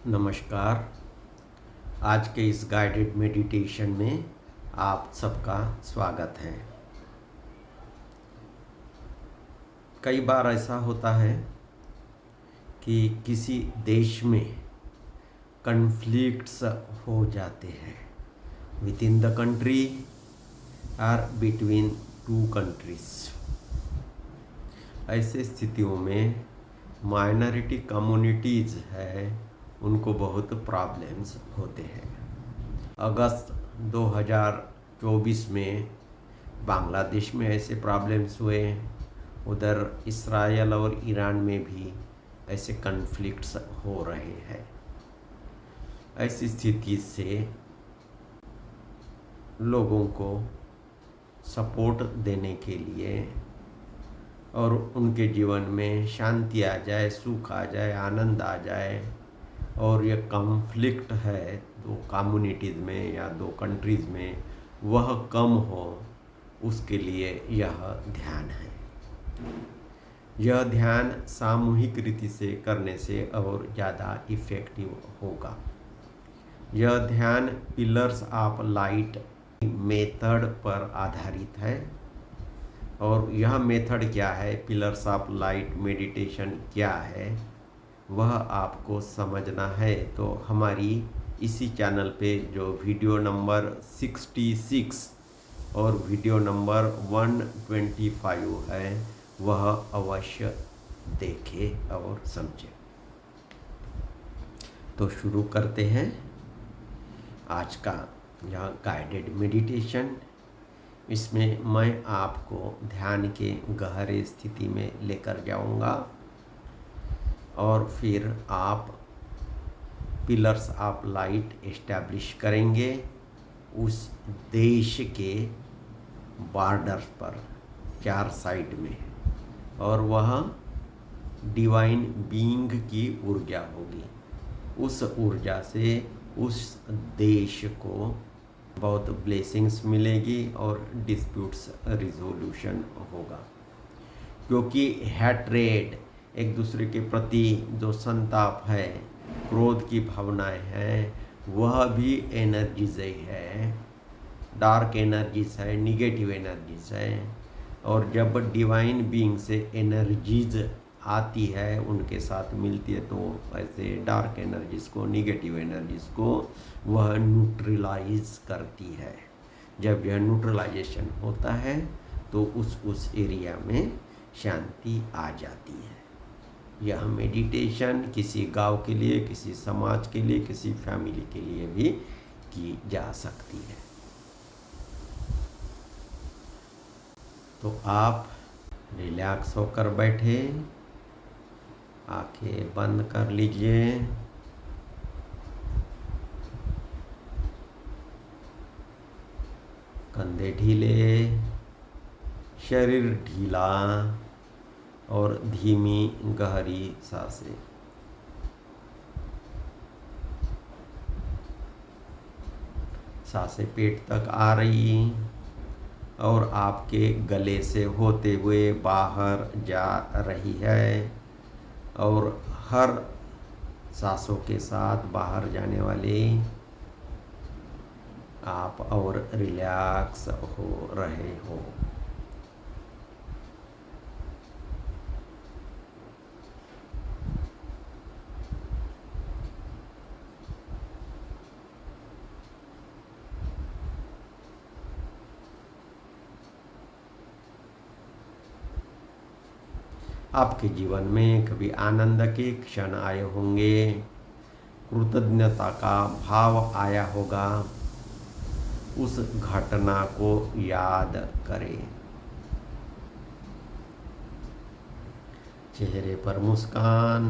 नमस्कार। आज के इस गाइडेड मेडिटेशन में आप सबका स्वागत है। कई बार ऐसा होता है कि किसी देश में कन्फ्लिक्ट्स हो जाते हैं विद इन द कंट्री और बिटवीन टू कंट्रीज। ऐसे स्थितियों में माइनॉरिटी कम्युनिटीज़ है उनको बहुत प्रॉब्लम्स होते हैं। अगस्त 2024 में बांग्लादेश में ऐसे प्रॉब्लम्स हुए, उधर इसराइल और ईरान में भी ऐसे कन्फ्लिक्ट्स हो रहे हैं। ऐसी स्थिति से लोगों को सपोर्ट देने के लिए और उनके जीवन में शांति आ जाए, सुख आ जाए, आनंद आ जाए और ये कॉन्फ्लिक्ट है दो कम्युनिटीज़ में या दो कंट्रीज़ में वह कम हो, उसके लिए यह ध्यान है। यह ध्यान सामूहिक रीति से करने से और ज़्यादा इफ़ेक्टिव होगा। यह ध्यान पिलर्स ऑफ लाइट मेथड पर आधारित है। और यह मेथड क्या है, पिलर्स ऑफ लाइट मेडिटेशन क्या है, वह आपको समझना है तो हमारी इसी चैनल पे जो वीडियो नंबर 66 और वीडियो नंबर 125 है वह अवश्य देखें और समझें। तो शुरू करते हैं आज का यह गाइडेड मेडिटेशन। इसमें मैं आपको ध्यान के गहरे स्थिति में लेकर जाऊंगा और फिर आप पिलर्स ऑफ लाइट एस्टैब्लिश करेंगे उस देश के बॉर्डर पर 4 साइड में, और वह डिवाइन बीइंग की ऊर्जा होगी। उस ऊर्जा से उस देश को बहुत ब्लेसिंग्स मिलेगी और डिस्प्यूट्स रिजोल्यूशन होगा। क्योंकि हैट्रेड, एक दूसरे के प्रति जो संताप है, क्रोध की भावनाएं हैं, वह भी एनर्जीज है, डार्क एनर्जीज है, निगेटिव एनर्जीज है। और जब डिवाइन बीइंग से एनर्जीज आती है, उनके साथ मिलती है, तो ऐसे डार्क एनर्जीज को, निगेटिव एनर्जीज को वह न्यूट्रलाइज करती है। जब यह न्यूट्रलाइजेशन होता है तो उस एरिया में शांति आ जाती है। यह मेडिटेशन किसी गांव के लिए, किसी समाज के लिए, किसी फैमिली के लिए भी की जा सकती है। तो आप रिलैक्स होकर बैठे, आंखें बंद कर लीजिए। कंधे ढीले, शरीर ढीला और धीमी गहरी सांसें। सांसें पेट तक आ रही और आपके गले से होते हुए बाहर जा रही है, और हर सांसों के साथ बाहर जाने वाले आप और रिलैक्स हो रहे हो। आपके जीवन में कभी आनंद के क्षण आए होंगे, कृतज्ञता का भाव आया होगा। उस घटना को याद करें। चेहरे पर मुस्कान,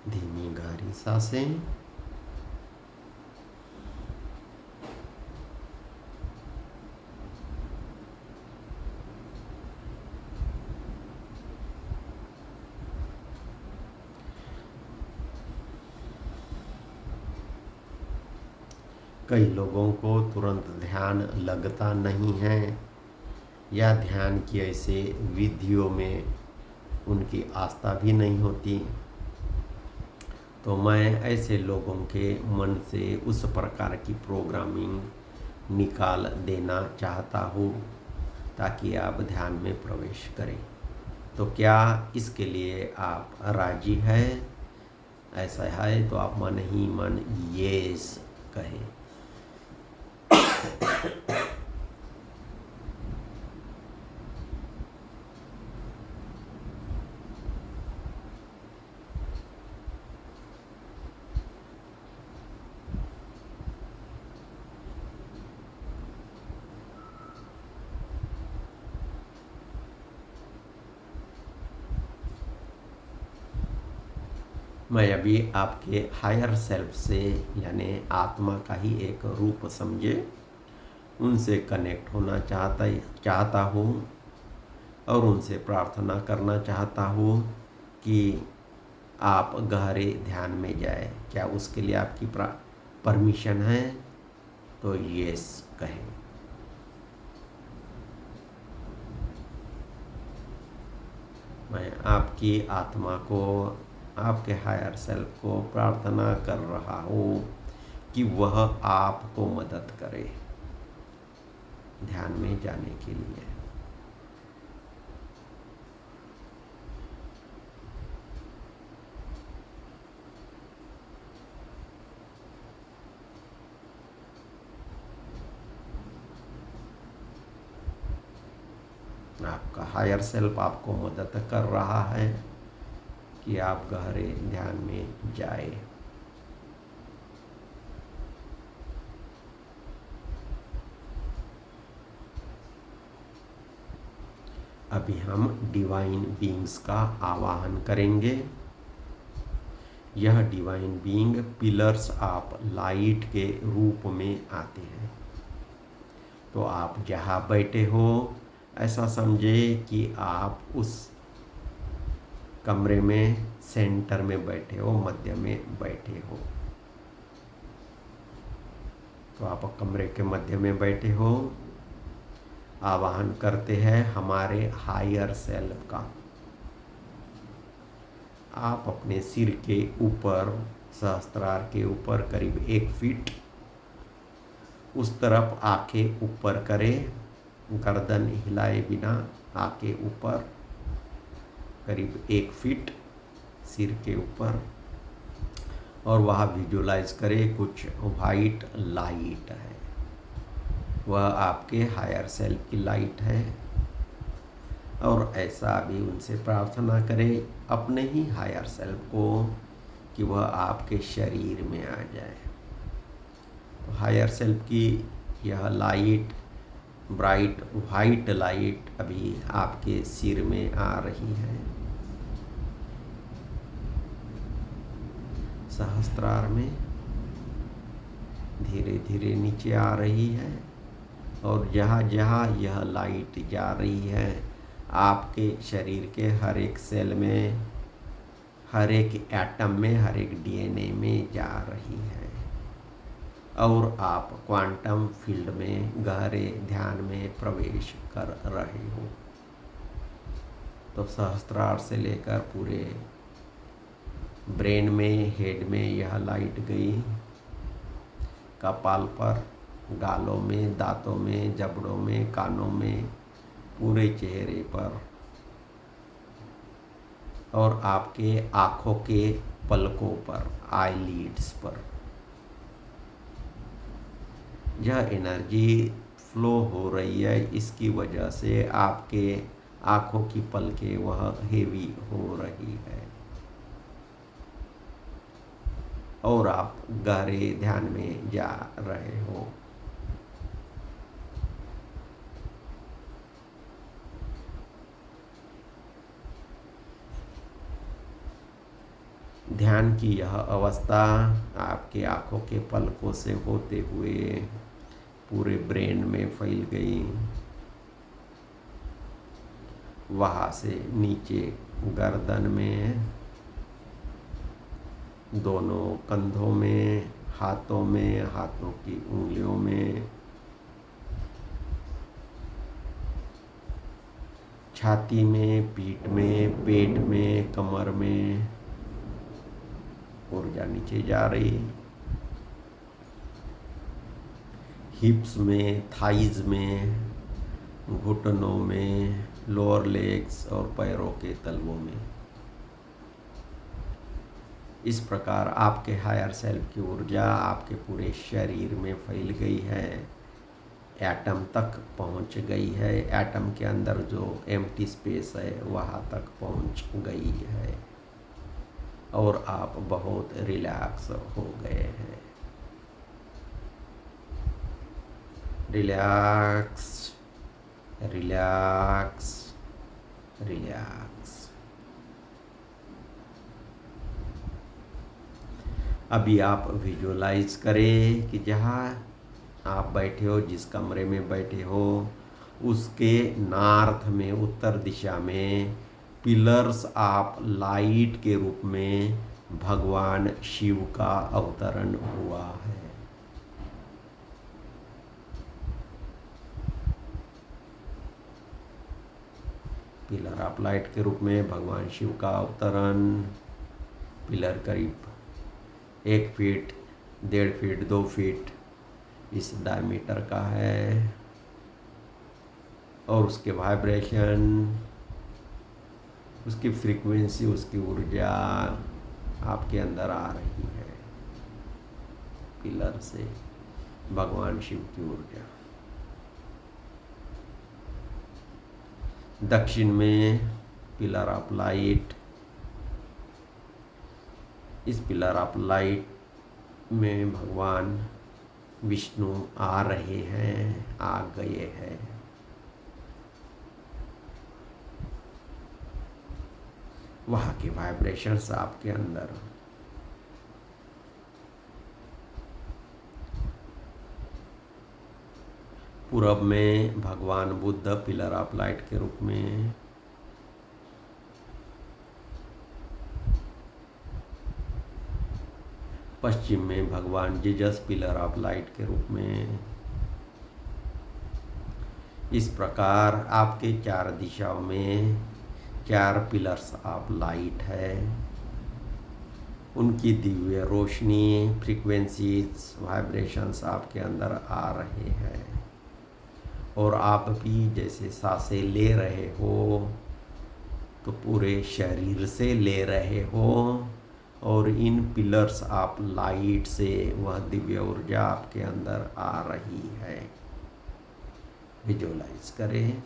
धीमी गहरी सांसें, कई लोगों को तुरंत ध्यान लगता नहीं है या ध्यान की ऐसे विधियों में उनकी आस्था भी नहीं होती। तो मैं ऐसे लोगों के मन से उस प्रकार की प्रोग्रामिंग निकाल देना चाहता हूँ ताकि आप ध्यान में प्रवेश करें। तो क्या इसके लिए आप राजी हैं? ऐसा है तो आप मन ही मन येस कहें। मैं अभी आपके हायर सेल्फ से यानी आत्मा का ही एक रूप समझे उनसे कनेक्ट होना चाहता हूँ और उनसे प्रार्थना करना चाहता हूँ कि आप गहरे ध्यान में जाए। क्या उसके लिए आपकी परमिशन है? तो यस कहें। मैं आपकी आत्मा को, आपके हायर सेल्फ को प्रार्थना कर रहा हूँ कि वह आपको मदद करे ध्यान में जाने के लिए। आपका हायर सेल्फ आपको मदद कर रहा है कि आप गहरे ध्यान में जाए। अभी हम डिवाइन बीइंग्स का आवाहन करेंगे। यह divine being pillars of light के रूप में आते हैं। तो आप जहाँ बैठे हो ऐसा समझे कि आप उस कमरे में सेंटर में बैठे हो, मध्य में बैठे हो। तो आप कमरे के मध्य में बैठे हो। आवाहन करते हैं हमारे हायर सेल्फ का। आप अपने सिर के ऊपर, सहस्त्रार के ऊपर करीब 1 फीट उस तरफ आंखें ऊपर करें, गर्दन हिलाए बिना आंखें ऊपर करीब 1 फीट सिर के ऊपर, और वहाँ विजुलाइज करें कुछ वाइट लाइट है। वह आपके हायर सेल्फ की लाइट है। और ऐसा भी उनसे प्रार्थना करें अपने ही हायर सेल्फ को कि वह आपके शरीर में आ जाए। तो हायर सेल्फ की यह लाइट, ब्राइट वाइट लाइट अभी आपके सिर में आ रही है, सहस्त्रार में धीरे धीरे नीचे आ रही है। और जहाँ जहाँ यह लाइट जा रही है आपके शरीर के हर एक सेल में, हर एक एटम में, हर एक डीएनए में जा रही है। और आप क्वांटम फील्ड में गहरे ध्यान में प्रवेश कर रहे हो। तो सहस्त्रार से लेकर पूरे ब्रेन में, हेड में यह लाइट गई, कपाल पर, गालों में, दांतों में, जबड़ों में, कानों में, पूरे चेहरे पर, और आपके आँखों के पलकों पर, आईलिड्स पर। यह एनर्जी फ्लो हो रही है, इसकी वजह से आपके आँखों की पलकें वह हेवी हो रही है और आप गहरे ध्यान में जा रहे हो। ध्यान की यह अवस्था आपके आँखों के पलकों से होते हुए पूरे ब्रेन में फैल गई, वहाँ से नीचे गर्दन में, दोनों कंधों में, हाथों में, हाथों की उंगलियों में, छाती में, पीठ में, पेट में, कमर में ऊर्जा नीचे जा रही है। हिप्स में, थाइज में, घुटनों में, लोअर लेग्स और पैरों के तलवों में। इस प्रकार आपके हायर सेल्फ की ऊर्जा आपके पूरे शरीर में फैल गई है, एटम तक पहुंच गई है। एटम के अंदर जो एम्प्टी स्पेस है वहाँ तक पहुंच गई है और आप बहुत रिलैक्स हो गए हैं। Relax, relax, relax. अभी आप विजुअलाइज करें कि जहाँ आप बैठे हो, जिस कमरे में बैठे हो, उसके नॉर्थ में, उत्तर दिशा में पिलर्स आप लाइट के रूप में भगवान शिव का अवतरण हुआ है। पिलर ऑफ लाइट के रूप में भगवान शिव का अवतरण। पिलर करीब 1 फीट, 1.5 फीट, 2 फीट इस डायमीटर का है और उसके वाइब्रेशन, उसकी फ्रीक्वेंसी, उसकी ऊर्जा आपके अंदर आ रही है। पिलर से भगवान शिव की ऊर्जा। दक्षिण में पिलर ऑफ लाइट। इस पिलर ऑफ लाइट में भगवान विष्णु आ रहे हैं, आ गए हैं। वहाँ के वाइब्रेशंस आपके अंदर। पूरब में भगवान बुद्ध पिलर ऑफ लाइट के रूप में। पश्चिम में भगवान जीसस पिलर ऑफ लाइट के रूप में। इस प्रकार आपके 4 दिशाओं में 4 पिलर्स ऑफ लाइट है। उनकी दिव्य रोशनी, फ्रीक्वेंसीज, वाइब्रेशंस आपके अंदर आ रहे हैं और आप भी जैसे सांसें ले रहे हो तो पूरे शरीर से ले रहे हो और इन पिलर्स ऑफ लाइट से वह दिव्य ऊर्जा आपके अंदर आ रही है। विजुअलाइज करें।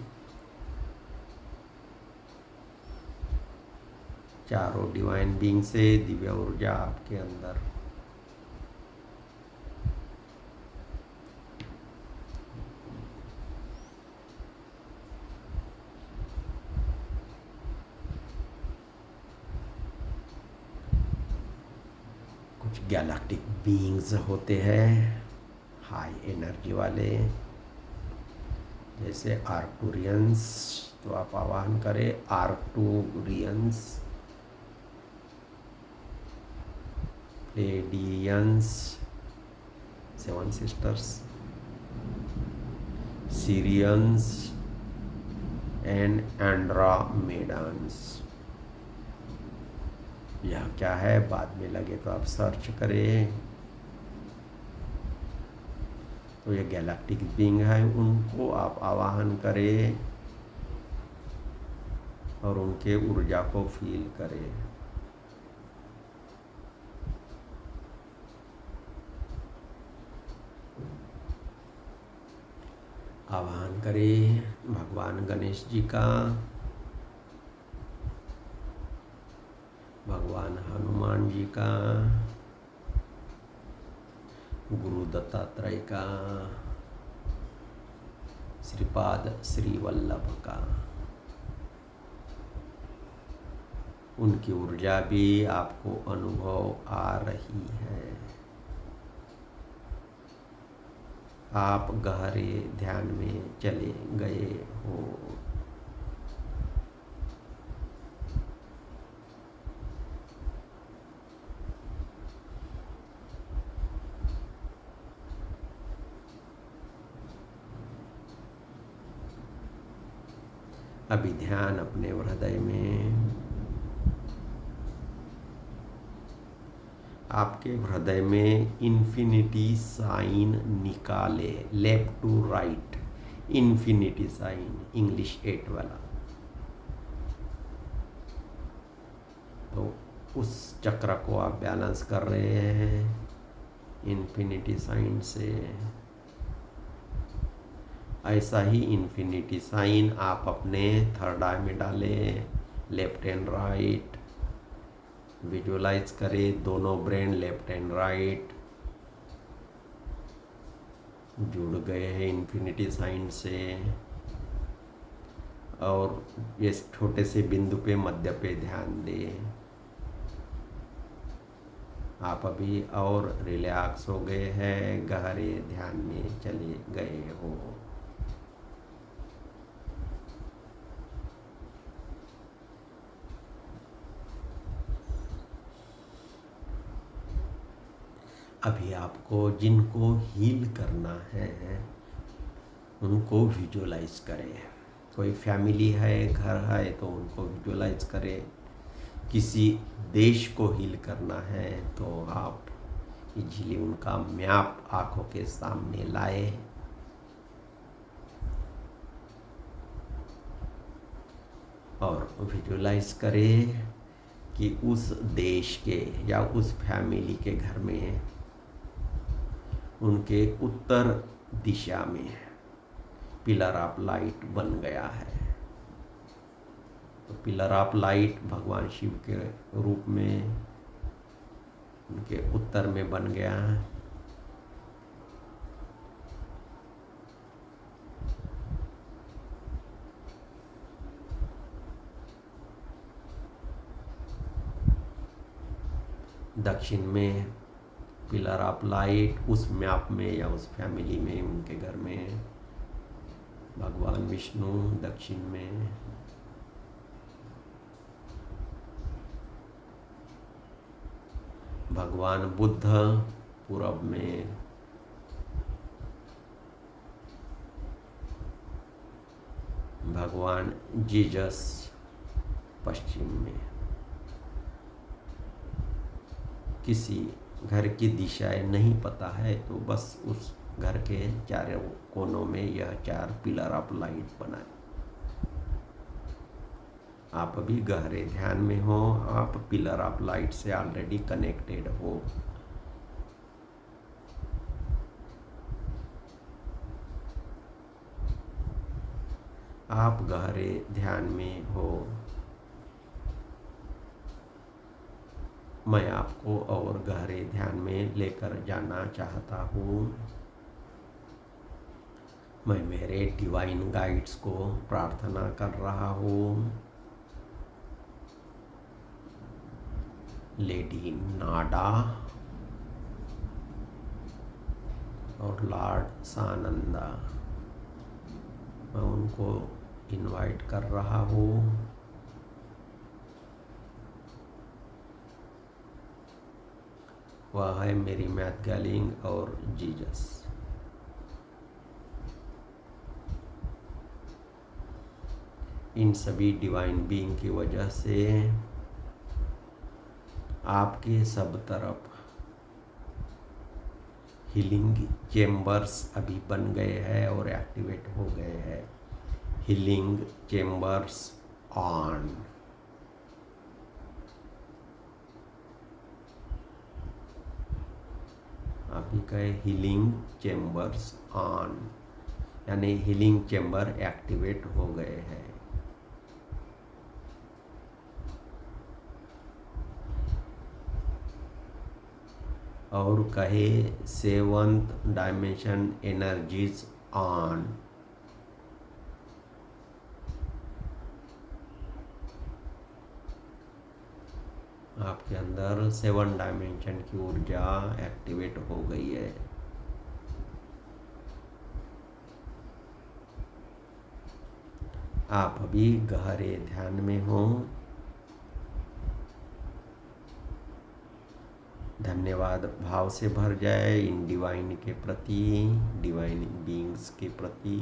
चारों डिवाइन बीइंग से दिव्य ऊर्जा आपके अंदर। कुछ गैलेक्टिक बीइंग्स होते हैं हाई एनर्जी वाले, जैसे आर्क्टूरियंस, तो आप आवाहन करें आर्क्टूरियंस, प्लेडियंस, 7 सिस्टर्स, सीरियंस एंड एंड्रोमेडान्स। यह क्या है बाद में लगे तो आप सर्च करें। तो ये गैलेक्टिक बीइंग है, उनको आप आवाहन करें और उनके ऊर्जा को फील करें। आवाहन करें भगवान गणेश जी का, भगवान हनुमान जी का, गुरु दत्तात्रेय का, श्रीपाद श्री वल्लभ का। उनकी ऊर्जा भी आपको अनुभव आ रही है। आप गहरे ध्यान में चले गए हो। अभी ध्यान अपने हृदय में, आपके हृदय में इन्फिनिटी साइन निकाले, left to right, infinity sign, English 8 वाला। तो उस चक्र को आप बैलेंस कर रहे हैं इन्फिनिटी साइन से। ऐसा ही इन्फिनिटी साइन आप अपने थर्ड आई में डालें, लेफ्ट एंड राइट। विजुअलाइज करें दोनों ब्रेन लेफ्ट एंड राइट जुड़ गए हैं इन्फिनिटी साइन से। और इस छोटे से बिंदु पे, मध्य पे ध्यान दें। आप अभी और रिलैक्स हो गए हैं, गहरे ध्यान में चले गए हो। अभी आपको जिनको हील करना है उनको विजुअलाइज करें। कोई फैमिली है, घर है, तो उनको विजुअलाइज करें। किसी देश को हील करना है तो आप इजीली उनका मैप आंखों के सामने लाए। और विजुअलाइज करें कि उस देश के या उस फैमिली के घर में उनके उत्तर दिशा में पिलर ऑफ लाइट बन गया है। तो पिलर ऑफ लाइट भगवान शिव के रूप में उनके उत्तर में बन गया है। दक्षिण में पिलर ऑफ लाइट, उस मैप में या उस फैमिली में, उनके घर में भगवान विष्णु दक्षिण में, भगवान बुद्ध पूरब में, भगवान जीसस पश्चिम में। किसी घर की दिशाएं नहीं पता है तो बस उस घर के चारों कोनों में यह 4 पिलर ऑफ लाइट बनाए। आप अभी गहरे ध्यान में हो, आप पिलर ऑफ लाइट से ऑलरेडी कनेक्टेड हो। आप गहरे ध्यान में हो। मैं आपको और गहरे ध्यान में लेकर जाना चाहता हूँ। मैं मेरे डिवाइन गाइड्स को प्रार्थना कर रहा हूँ। लेडी नाडा और लॉर्ड सानंदा, मैं उनको इनवाइट कर रहा हूँ। वह है मेरी मैथ गैलिंग और जीसस। इन सभी डिवाइन बीइंग की वजह से आपके सब तरफ हीलिंग चेम्बर्स अभी बन गए हैं और एक्टिवेट हो गए हैं। Healing chambers on. अभी कहे हीलिंग चेम्बर्स ऑन, यानी हीलिंग चेम्बर एक्टिवेट हो गए हैं। और कहे 7th डायमेंशन एनर्जीज ऑन। आपके अंदर 7 डायमेंशन की ऊर्जा एक्टिवेट हो गई है। आप अभी गहरे ध्यान में हो। धन्यवाद भाव से भर जाए इन डिवाइन के प्रति, डिवाइन बीइंग्स के प्रति।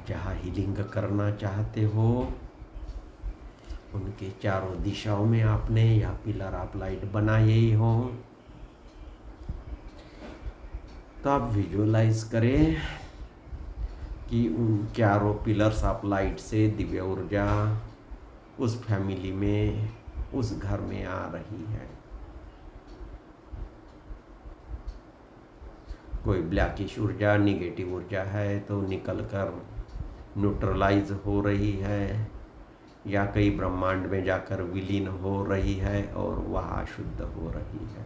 आप जहाँ हीलिंग करना चाहते हो उनके चारों दिशाओं में आपने यह पिलर आप लाइट बनाए ही हो, तो आप विजुअलाइज करें कि उन चारों पिलर्स ऑफ लाइट से दिव्य ऊर्जा उस फैमिली में, उस घर में आ रही है। कोई ब्लैकिश ऊर्जा, निगेटिव ऊर्जा है तो निकल कर न्यूट्रलाइज हो रही है या कई ब्रह्मांड में जाकर विलीन हो रही है और वहाँ शुद्ध हो रही है।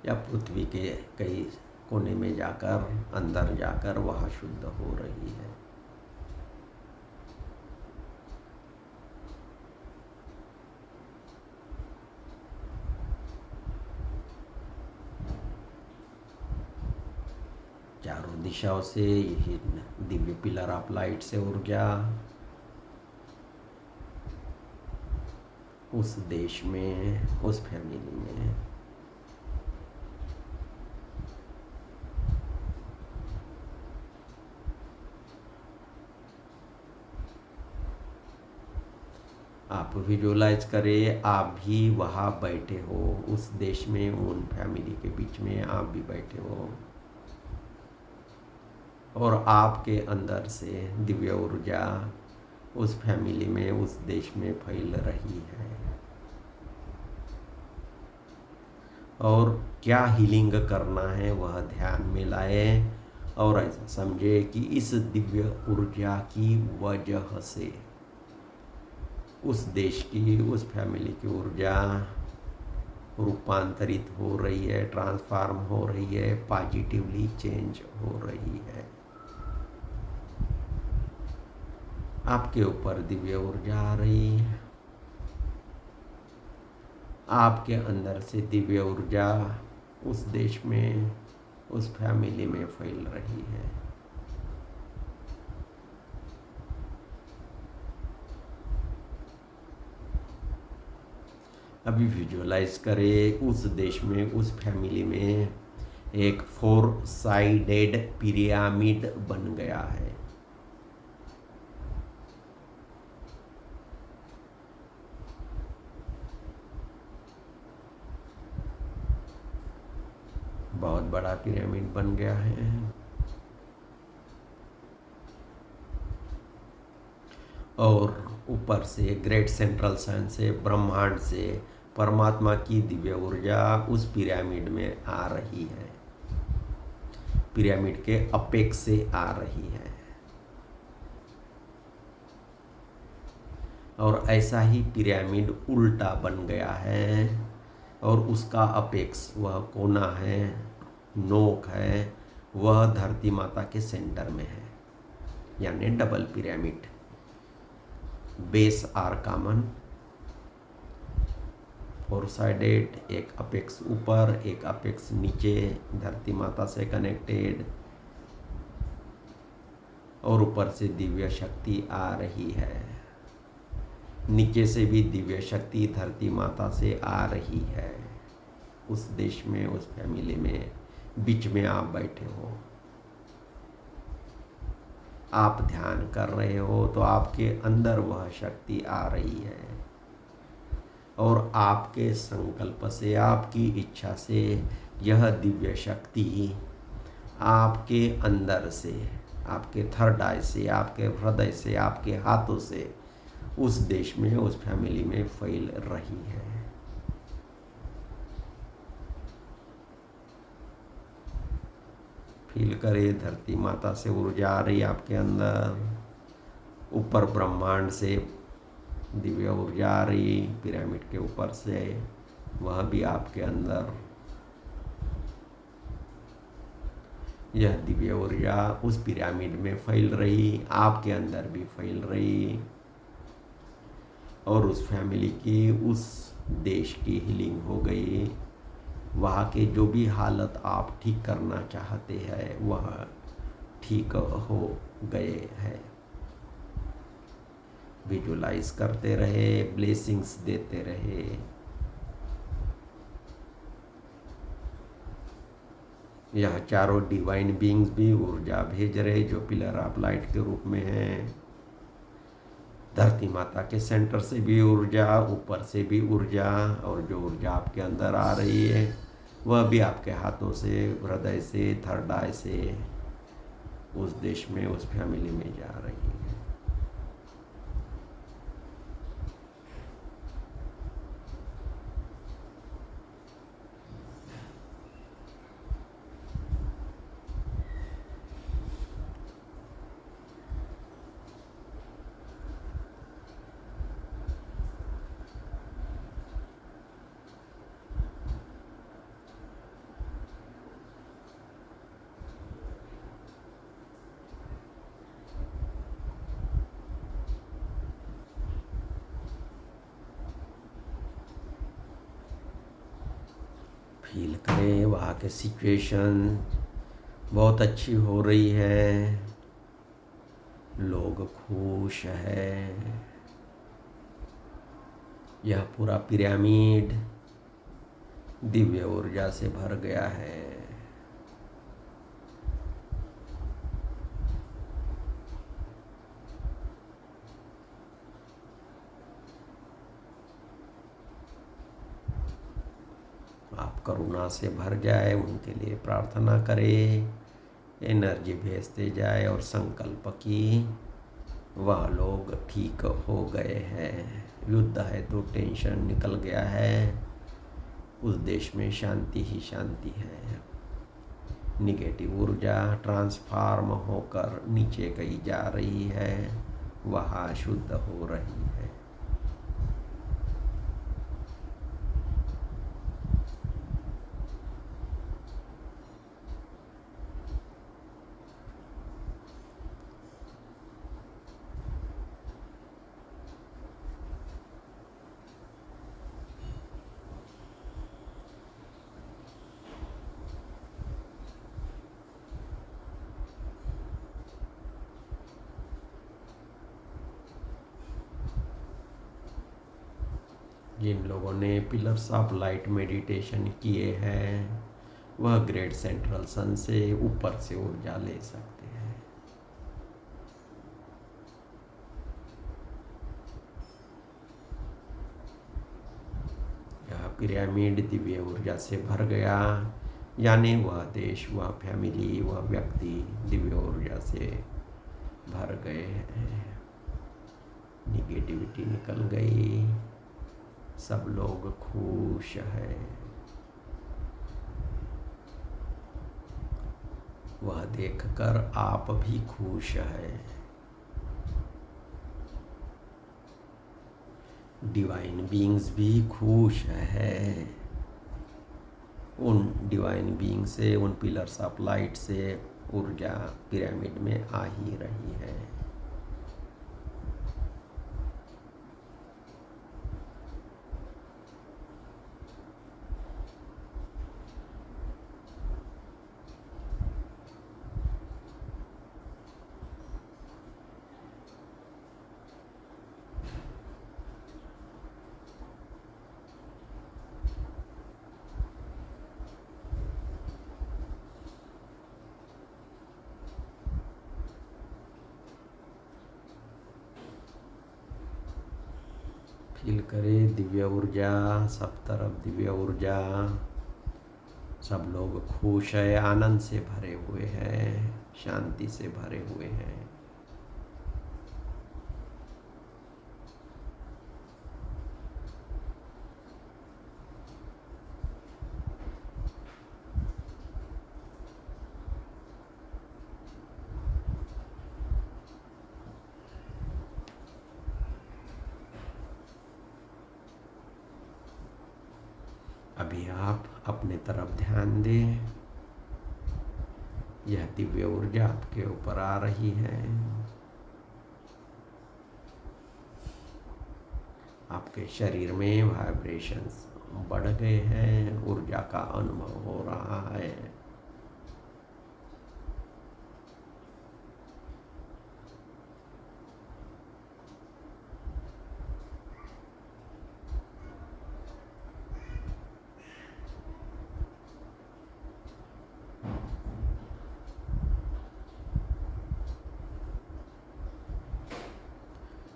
या पृथ्वी के कई कोने में जाकर, अंदर जाकर वह शुद्ध हो रही है। चारों दिशाओं से यही दिव्य पिलर ऑफ लाइट से ऊर्जा उस देश में, उस फैमिली में आप विजुअलाइज करें, आप भी वहाँ बैठे हो, उस देश में, उन फैमिली के बीच में आप भी बैठे हो और आपके अंदर से दिव्य ऊर्जा उस फैमिली में, उस देश में फैल रही है। और क्या हीलिंग करना है वह ध्यान में लाए और ऐसा समझे कि इस दिव्य ऊर्जा की वजह से उस देश की, उस फैमिली की ऊर्जा रूपांतरित हो रही है, ट्रांसफॉर्म हो रही है, पॉजिटिवली चेंज हो रही है। आपके ऊपर दिव्य ऊर्जा आ रही है, आपके अंदर से दिव्य ऊर्जा उस देश में, उस फैमिली में फैल रही है। अभी विजुअलाइज करें उस देश में, उस फैमिली में एक 4 साइडेड पिरामिड बन गया है। बहुत बड़ा पिरामिड बन गया है और ऊपर से ग्रेट सेंट्रल सन से, ब्रह्मांड से परमात्मा की दिव्य ऊर्जा उस पिरामिड में आ रही है, पिरामिड के अपेक्स से आ रही है। और ऐसा ही पिरामिड उल्टा बन गया है और उसका अपेक्स, वह कोना है, नोक है, वह धरती माता के सेंटर में है, यानी double pyramid. Base are common, 4 sided, एक अपेक्स ऊपर, एक अपेक्स नीचे, धरती माता से कनेक्टेड, और ऊपर से दिव्य शक्ति आ रही है, नीचे से भी दिव्य शक्ति धरती माता से आ रही है। उस देश में, उस फैमिली में, बीच में आप बैठे हो, आप ध्यान कर रहे हो तो आपके अंदर वह शक्ति आ रही है और आपके संकल्प से, आपकी इच्छा से यह दिव्य शक्ति आपके अंदर से, आपके थर्ड आई से, आपके हृदय से, आपके हाथों से उस देश में, उस फैमिली में फैल रही है। फील करे धरती माता से ऊर्जा आ रही आपके अंदर, ऊपर ब्रह्मांड से दिव्य ऊर्जा आ रही, पिरामिड के ऊपर से, वह भी आपके अंदर। यह दिव्य ऊर्जा उस पिरामिड में फैल रही, आपके अंदर भी फैल रही और उस फैमिली की, उस देश की हीलिंग हो गई। वहाँ के जो भी हालत आप ठीक करना चाहते हैं वह ठीक हो गए हैं। विजुलाइज करते रहे, ब्लेसिंग्स देते रहे। यह चारों डिवाइन बीइंग्स भी ऊर्जा भेज रहे जो पिलर ऑफ लाइट के रूप में हैं। धरती माता के सेंटर से भी ऊर्जा, ऊपर से भी ऊर्जा, और जो ऊर्जा आपके अंदर आ रही है वह भी आपके हाथों से, हृदय से, थर्ड आई से उस देश में, उस फैमिली में जा रही है। फील करें वहाँ के सिचुएशन बहुत अच्छी हो रही है, लोग खुश है। यह पूरा पिरामिड दिव्य ऊर्जा से भर गया है। आप करुणा से भर जाए, उनके लिए प्रार्थना करें, एनर्जी भेजते जाए और संकल्प की वह लोग ठीक हो गए हैं। युद्ध है तो टेंशन निकल गया है, उस देश में शांति ही शांति है। निगेटिव ऊर्जा ट्रांसफार्म होकर नीचे कहीं जा रही है, वह शुद्ध हो रही है। जिन लोगों ने पिलर्स ऑफ लाइट मेडिटेशन किए हैं वह ग्रेट सेंट्रल सन से ऊपर से ऊर्जा ले सकते हैं। यह पिरामिड दिव्य ऊर्जा से भर गया, यानी वह देश, वह फैमिली, वह व्यक्ति दिव्य ऊर्जा से भर गए हैं। निगेटिविटी निकल गई, सब लोग खुश है। वह देखकर आप भी खुश है। डिवाइन बीइंग्स भी खुश है। उन डिवाइन बीइंग से, उन पिलर्स ऑफ लाइट से ऊर्जा पिरामिड में आ ही रही है। फील करें दिव्य ऊर्जा, सब तरफ दिव्य ऊर्जा, सब लोग खुश है, आनंद से भरे हुए हैं, शांति से भरे हुए हैं। अभी आप अपने तरफ ध्यान दें, यह दिव्य ऊर्जा आपके ऊपर आ रही है। आपके शरीर में वाइब्रेशंस बढ़ गए हैं, ऊर्जा का अनुभव हो रहा है।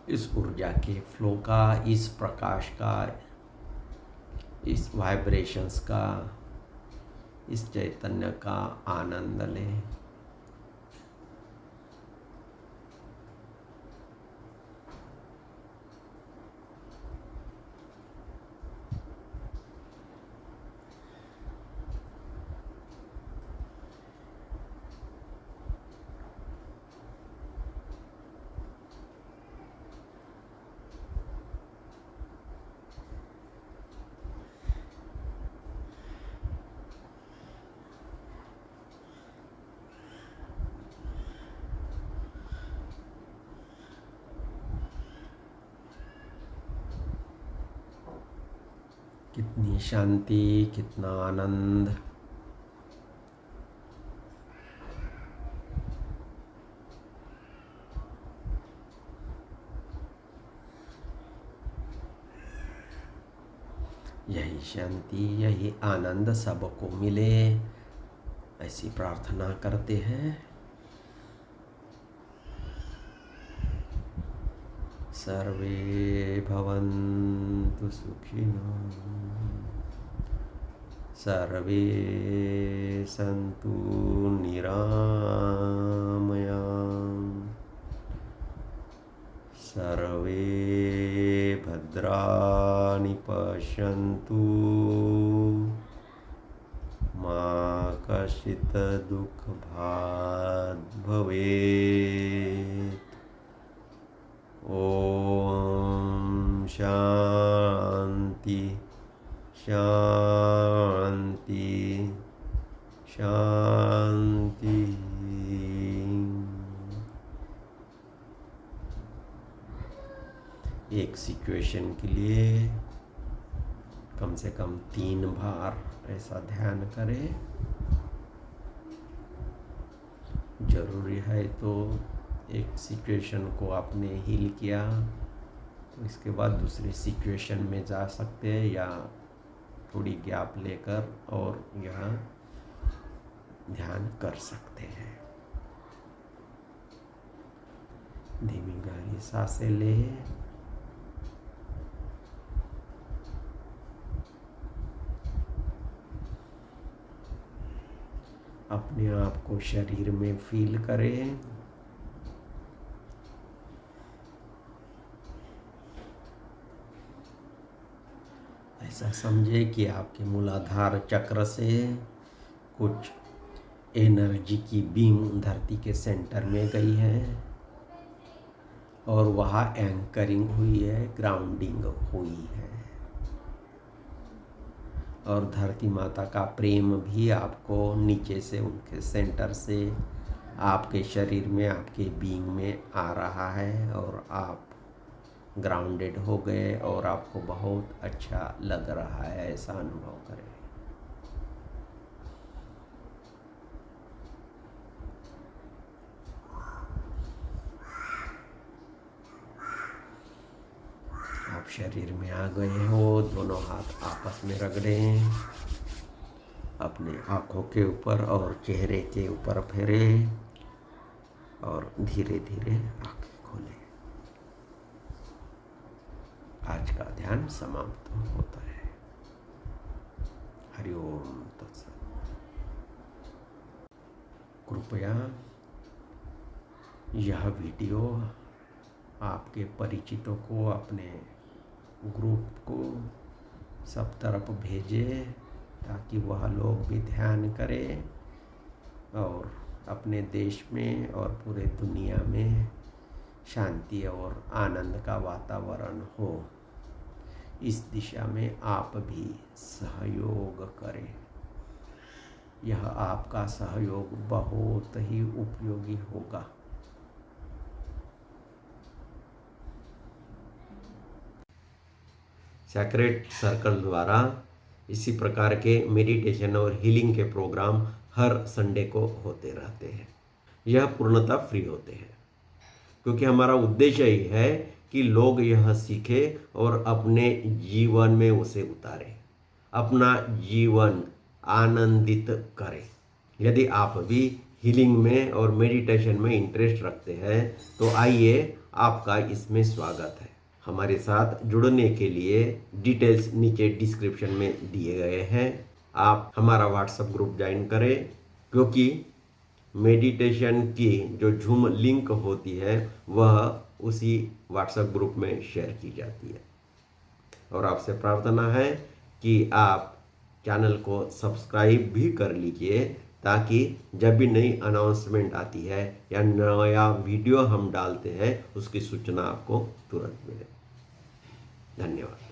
इस ऊर्जा के फ्लो का, इस प्रकाश का, इस वाइब्रेशंस का, इस चैतन्य का आनंद लें। कितनी शांति, कितना आनंद। यही शांति, यही आनंद सबको मिले, ऐसी प्रार्थना करते हैं। सर्वे भवन्तु सुखिनः, सर्वे सन्तु निरामया, सर्वे भद्राणि पश्यन्तु, मा कश्चित् दुःखभाग् भवेत्। ओम शांति शांति शांति। एक सिचुएशन के लिए कम से कम 3 बार ऐसा ध्यान करें। जरूरी है तो एक सिचुएशन को आपने हील किया तो इसके बाद दूसरी सिचुएशन में जा सकते हैं, या थोड़ी गैप लेकर और यहाँ ध्यान कर सकते हैं। धीमी गहरी सांसें ले, अपने आप को शरीर में फील करें। ऐसा समझे कि आपके मूलाधार चक्र से कुछ एनर्जी की बीम धरती के सेंटर में गई है और वहाँ एंकरिंग हुई है, ग्राउंडिंग हुई है। और धरती माता का प्रेम भी आपको नीचे से, उनके सेंटर से आपके शरीर में, आपके बीइंग में आ रहा है और आप ग्राउंडेड हो गए और आपको बहुत अच्छा लग रहा है, ऐसा अनुभव करें। आप शरीर में आ गए हो, दोनों हाथ आपस में रगड़ें, अपने आँखों के ऊपर और चेहरे के ऊपर फेरें और धीरे धीरे आँखें खोलें। आज का ध्यान समाप्त होता है। हरि ओम तत्सत। कृपया यह वीडियो आपके परिचितों को, अपने ग्रुप को सब तरफ भेजें ताकि वह लोग भी ध्यान करें और अपने देश में और पूरे दुनिया में शांति और आनंद का वातावरण हो। इस दिशा में आप भी सहयोग करें। यह आपका सहयोग बहुत ही उपयोगी होगा। सैक्रेड सर्कल द्वारा इसी प्रकार के मेडिटेशन और हीलिंग के प्रोग्राम हर संडे को होते रहते हैं। यह पूर्णतः फ्री होते हैं क्योंकि हमारा उद्देश्य ही है कि लोग यह सीखें और अपने जीवन में उसे उतारें, अपना जीवन आनंदित करें। यदि आप भी हीलिंग में और मेडिटेशन में इंटरेस्ट रखते हैं तो आइए आपका इसमें स्वागत है। हमारे साथ जुड़ने के लिए डिटेल्स नीचे डिस्क्रिप्शन में दिए गए हैं। आप हमारा व्हाट्सएप ग्रुप ज्वाइन करें, क्योंकि मेडिटेशन की जो जूम लिंक होती है वह उसी व्हाट्सएप ग्रुप में शेयर की जाती है। और आपसे प्रार्थना है कि आप चैनल को सब्सक्राइब भी कर लीजिए, ताकि जब भी नई अनाउंसमेंट आती है या नया वीडियो हम डालते हैं उसकी सूचना आपको तुरंत मिले। धन्यवाद।